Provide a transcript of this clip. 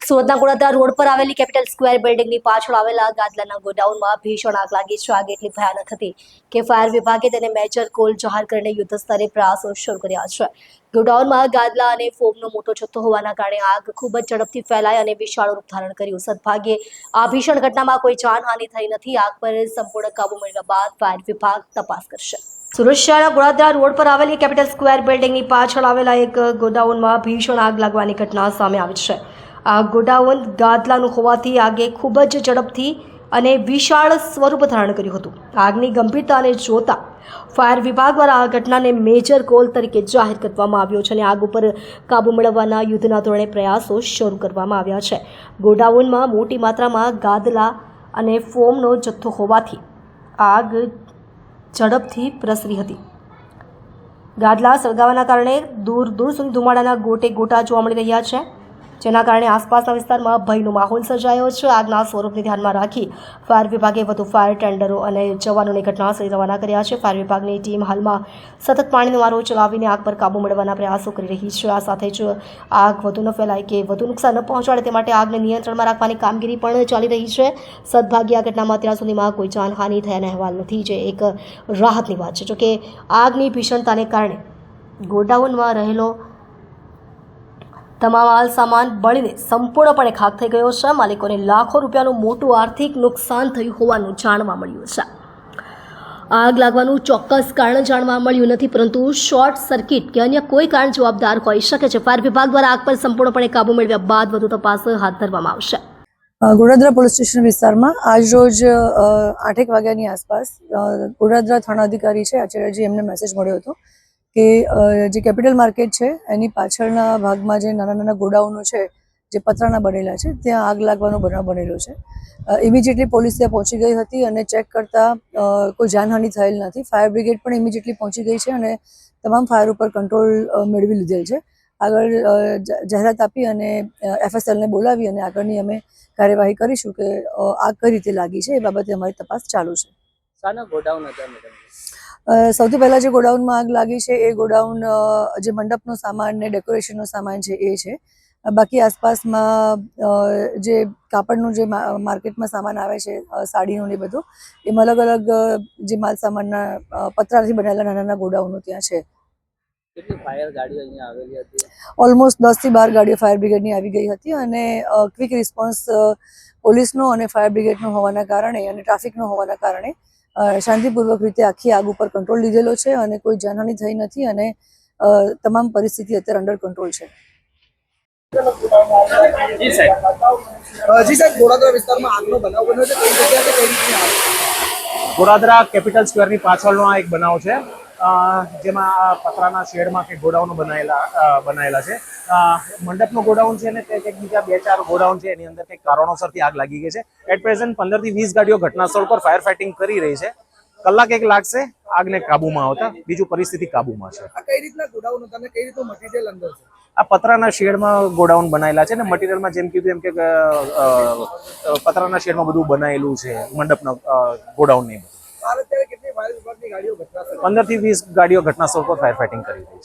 સુરતના ગોળાદરા રોડ પર આવેલી કેપિટલ સ્ક્વેર બિલ્ડિંગની પાછળ આવેલા ગાદલાના ગોડાઉનમાં ભીષણ આગ લાગી છે. આગ એટલી ભયાનક હતી કે ફાયર વિભાગે તેને મેજર કોલ જાહેર કરીને યુદ્ધ સ્તરે પ્રયાસો શરૂ કર્યા છે. ગોડાઉનમાં ગાદલા અને ફોમનો મોટો જથ્થો હોવાના કારણે આગ ખૂબ જ ઝડપથી ફેલાઈ અને વિશાળ રૂપ ધારણ કર્યું. સદભાગ્યે આ ભીષણ ઘટનામાં કોઈ જાનહાનિ થઈ નથી. આગ પર સંપૂર્ણ કાબુ મેળવ્યા બાદ ફાયર વિભાગ તપાસ કરશે. સુરત શહેરના ગોળાદરા રોડ પર આવેલી કેપિટલ સ્ક્વેર બિલ્ડિંગની પાછળ આવેલા એક ગોડાઉનમાં ભીષણ આગ લાગવાની ઘટના સામે આવી છે. આ ગોડાઉન ગાદલાનું હોવાથી આગે ખૂબ જ ઝડપથી અને વિશાળ સ્વરૂપ ધારણ કર્યું હતું. આગની ગંભીરતાને જોતા ફાયર વિભાગ દ્વારા આ ઘટનાને મેજર કોલ તરીકે જાહેર કરવામાં આવ્યો છે અને આગ ઉપર કાબૂ મેળવવાના યુદ્ધના ધોરણે પ્રયાસો શરૂ કરવામાં આવ્યા છે. ગોડાઉનમાં મોટી માત્રામાં ગાદલા અને ફોમનો જથ્થો હોવાથી આગ ઝડપથી પ્રસરી હતી. ગાદલા સળગાવાના કારણે દૂર સુધી ધુમાડાના ગોટે ગોટા જોવા મળી રહ્યા છે, જેના કારણે આસપાસના વિસ્તારમાં ભયનો માહોલ સર્જાયો છે. આગના સ્વરૂપને ધ્યાનમાં રાખી ફાયર વિભાગે વધુ ફાયર ટેન્ડરો અને જવાનોને ઘટનાસ્થળે રવાના કર્યા છે. ફાયર વિભાગની ટીમ હાલમાં સતત પાણીનો મારો ચલાવીને આગ પર કાબૂ મેળવવાના પ્રયાસો કરી રહી છે. આ સાથે જ આગ વધુ ન ફેલાય કે વધુ નુકસાન ન પહોંચાડે તે માટે આગને નિયંત્રણમાં રાખવાની કામગીરી પણ ચાલી રહી છે. સદભાગ્યે આ ઘટનામાં અત્યાર સુધીમાં કોઈ જાનહાનિ થયાના અહેવાલ નથી, જે એક રાહતની વાત છે. જોકે આગની ભીષણતાને કારણે ગોડાઉનમાં રહેલો તમામ માલ સામાન બળીને સંપૂર્ણપણે ખાક થઈ ગયો છે. માલિકોને લાખો રૂપિયાનું મોટું આર્થિક નુકસાન થયું હોવાનું જાણવા મળ્યું છે. આગ લાગવાનું ચોક્કસ કારણ જાણવા મળ્યું નથી, પરંતુ શોર્ટ સર્કિટ કે અન્ય કોઈ કારણ જવાબદાર હોઈ શકે છે. ફાયર વિભાગ દ્વારા આગ પર સંપૂર્ણપણે કાબુ મેળવ્યા બાદ વધુ તપાસ હાથ ધરવામાં આવશે. ગોળાદરા પોલીસ સ્ટેશન વિસ્તારમાં આજરોજ 8 વાગ્યાની આસપાસ ગોળાદરા થાણા અધિકારી છે આચાર્યજી, એમને મેસેજ મળ્યો હતો કે જે કેપિટલ માર્કેટ છે એની પાછળના ભાગમાં જે નાના નાના ગોડાઉનો છે જે પતરાના બનેલા છે, ત્યાં આગ લાગવાનો બનાવ બનેલો છે. ઇમિડિયેટલી પોલીસ ત્યાં પહોંચી ગઈ હતી અને ચેક કરતા કોઈ જાનહાનિ થયેલ નથી. ફાયર બ્રિગેડ પણ ઇમિડિયેટલી પહોંચી ગઈ છે અને તમામ ફાયર ઉપર કંટ્રોલ મેળવી લીધેલ છે. આગળ જાહેરાત આપી અને FSLને બોલાવી અને આગળની અમે કાર્યવાહી કરીશું કે આગ કઈ રીતે લાગી છે એ બાબતે અમારી તપાસ ચાલુ છે. શાના ગોડાઉન હતા મેડમ? સૌથી પહેલાં જે ગોડાઉનમાં આગ લાગી છે એ ગોડાઉન જે મંડપનો સામાન ને ડેકોરેશનનો સામાન છે એ છે. બાકી આસપાસમાં જે કાપડનું જે માર્કેટમાં સામાન આવે છે, સાડીનું ને બધું, એમાં અલગ અલગ જે માલ સામાનના પતરાથી બનેલા નાના નાના ગોડાઉનો ત્યાં છે. કેટલી ફાયર ગાડીઓ અહીંયા આવેલી હતી? ઓલમોસ્ટ 10 થી 12 ગાડીઓ ફાયર બ્રિગેડની આવી ગઈ હતી અને ક્વિક રિસ્પોન્સ પોલીસનો અને ફાયર બ્રિગેડનો હોવાના કારણે અને ટ્રાફિકનો હોવાના કારણે શાંતિપૂર્વક રીતે આખી આગ ઉપર કંટ્રોલ લીધેલો છે અને કોઈ જાનહાનિ થઈ નથી અને તમામ પરિસ્થિતિ અત્યારે અંડર કંટ્રોલ છે. જી સાહેબ, ગોળાદરા વિસ્તારમાં આગનો બનાવ બન્યો છે, કઈ જગ્યાએ કઈ રીતની આગ? ગોળાદરા કેપિટલ સ્ક્વેરની પાછળનો આ એક બનાવ છે, જેમાં પતરાના શેડમાં કે ગોડાઉનો બનાયેલા છે. મંડપનો ગોડાઉન છે ને તે કંઈક બીજા 2-4 ગોડાઉન છે, એની અંદર કંઈક કારણોસરથી આગ લાગી ગઈ છે. એટ પ્રેઝન્ટ 15 થી 20 ગાડીઓ ઘટનાસ્થળ પર ફાયર ફાઇટિંગ કરી રહી છે. કલાક એક લાગશે આગને કાબુમાં આવતા. બીજું પરિસ્થિતિ કાબુમાં છે. આ કઈ રીતના ગોડાઉન હતા અને કઈ રીતનું મટીરિયલ અંદર છે? આ પતરાના શેડમાં ગોડાઉન બનાયેલા છે ને મટીરિયલમાં જેમ કીધું એમ કે પતરાના શેડમાં બધું બનાયેલું છે મંડપના ગોડાઉન ને. અત્યારે કેટલી ફાયર વિભાગની ગાડીઓ ઘટનાસ્થળ? 15 થી 20 ગાડીઓ ઘટનાસ્થળ પર ફાયર ફાઇટિંગ કરી રહી છે.